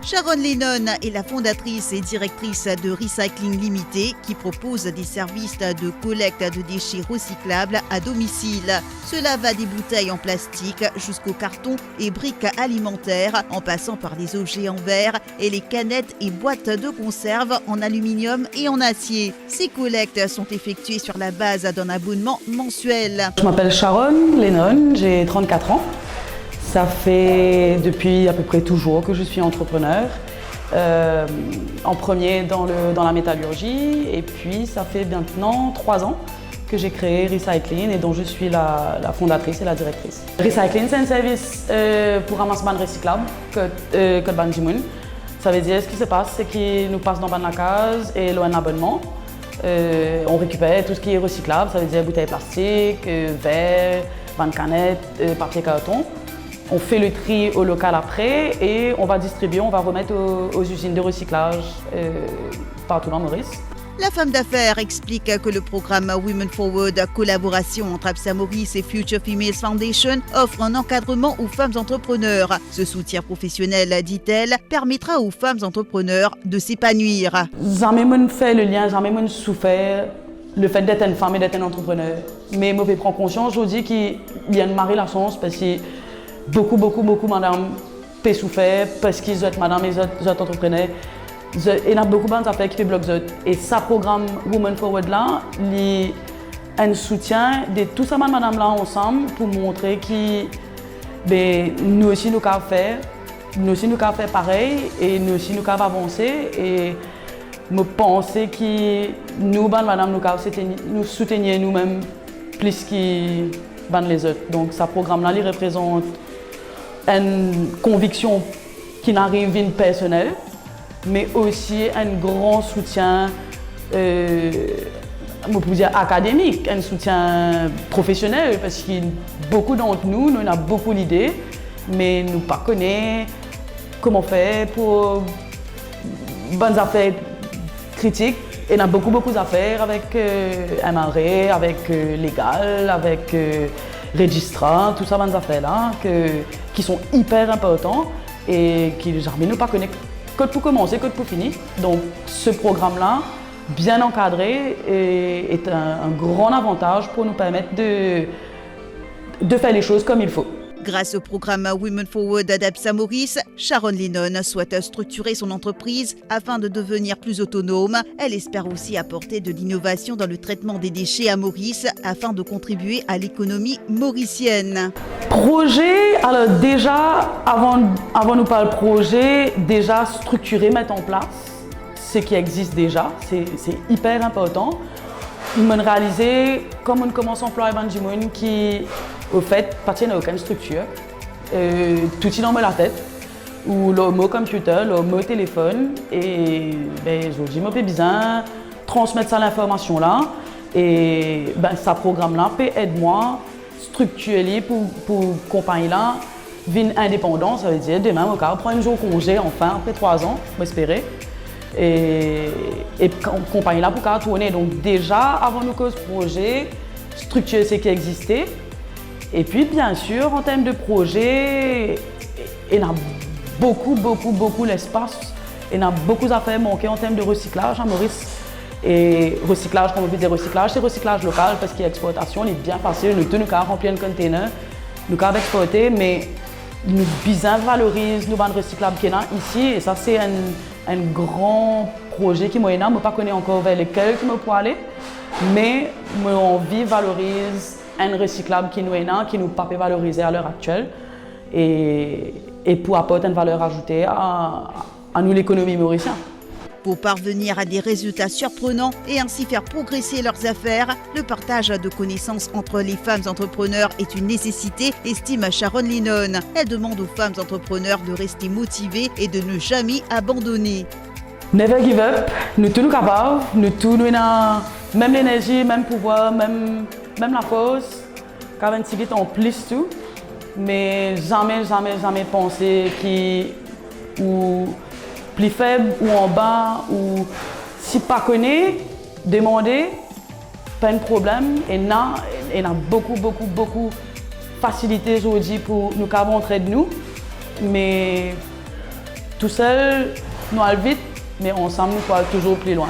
Sharon Lennon est la fondatrice et directrice de Recycling Limité qui propose des services de collecte de déchets recyclables à domicile. Cela va des bouteilles en plastique jusqu'aux cartons et briques alimentaires en passant par les objets en verre et les canettes et boîtes de conserve en aluminium et en acier. Ces collectes sont effectuées sur la base d'un abonnement mensuel. Je m'appelle Sharon Lennon, j'ai 34 ans. Ça fait depuis à peu près toujours que je suis entrepreneur. En premier dans la métallurgie et puis ça fait maintenant 3 ans que j'ai créé Recycling et dont je suis la fondatrice et la directrice. Recycling, c'est un service pour ramassement recyclable que Banjimoun. Ça veut dire ce qui se passe, c'est qu'ils nous passent dans la case et l'on a un abonnement. On récupère tout ce qui est recyclable, ça veut dire bouteilles plastiques, verre, canettes, papier carton. On fait le tri au local après et on va distribuer, on va remettre aux usines de recyclage partout dans Maurice. La femme d'affaires explique que le programme Women Forward, collaboration entre Absa Maurice et Future Females Foundation, offre un encadrement aux femmes entrepreneurs. Ce soutien professionnel, dit-elle, permettra aux femmes entrepreneurs de s'épanouir. Jamais je fait le lien, jamais je souffert le fait d'être une femme et d'être un entrepreneur. Mais je prends conscience aujourd'hui qu'il y a une marée la chance parce que beaucoup madame peut souffrir parce qu'ils ont madame et les autres entrepreneurs. Il y a beaucoup d'affaires qui bloquent. Et ça programme Women Forward là, il un soutien de tout ça madame là ensemble pour montrer que nous aussi nous pouvons faire, nous aussi nous pouvons faire pareil et nous aussi nous pouvons avancer. Et je pense que nous madame nous soutenir nous-mêmes plus que les autres. Donc ce programme là il représente une conviction qui n'arrive une personnelle, mais aussi un grand soutien académique, un soutien professionnel, parce que beaucoup d'entre nous, nous avons beaucoup d'idées, mais nous ne connaissons pas comment faire pour bonnes affaires critiques. Et on a beaucoup d'affaires avec MRE, avec légal, avec registrant, tout ça, bonnes affaires-là, qui sont hyper importants et qui jamais nous pas connaissent que pour commencer, que pour finir. Donc ce programme-là, bien encadré, est un grand avantage pour nous permettre de faire les choses comme il faut. Grâce au programme Women Forward d'Absa Maurice, Sharon Lennon souhaite structurer son entreprise afin de devenir plus autonome. Elle espère aussi apporter de l'innovation dans le traitement des déchets à Maurice afin de contribuer à l'économie mauricienne. Projet, alors déjà, avant nous parler de projet, déjà structurer, mettre en place ce qui existe déjà, c'est hyper important. Nous avons réalisé, comme on commence à employer Banjimoun qui, au fait, appartient à aucune structure, tout est dans la tête, ou le mot computer, le mot téléphone, et je dis, moi, j'ai besoin de transmettre ça l'information là, et ce programme-là peut aider moi structurer pour compagnie là, vine indépendant, ça veut dire demain, on prend un jour congé, enfin, après 3 ans, j'espère. Et compagnie là pour qu'elle tourner. Donc déjà, avant nous cause projet, structurer ce qui existait. Et puis bien sûr, en termes de projet, il y a beaucoup l'espace. Il y a beaucoup d'affaires manquées en termes de recyclage à Maurice. Et recyclage, comme on veut dire recyclage, c'est recyclage local parce que l'exportation est bien facile. Nous tous nous remplir un container, nous pouvons exporter, mais nous bien valorisons nos bandes recyclables qu'il y a ici. Et ça, c'est un grand projet qui moi ne pas connais encore vers lequel je peux aller, mais mon envie valorise un recyclable qui nous est là, qui nous pas valoriser à l'heure actuelle et pour apporter une valeur ajoutée à nous l'économie mauricienne. Pour parvenir à des résultats surprenants et ainsi faire progresser leurs affaires, le partage de connaissances entre les femmes entrepreneurs est une nécessité, estime Sharon Lennon. Elle demande aux femmes entrepreneurs de rester motivées et de ne jamais abandonner. Never give up, nous tous nous capables, nous tous nous avons même l'énergie, même pouvoir, même la force, quand un petit bit en plus tout, mais jamais penser ou plus faible ou en bas ou si pas connaît, demander, pas un problème. Et là, il y a beaucoup facilité aujourd'hui pour nous montrer de nous, mais Tout seul, nous allons vite, mais ensemble, nous allons toujours plus loin.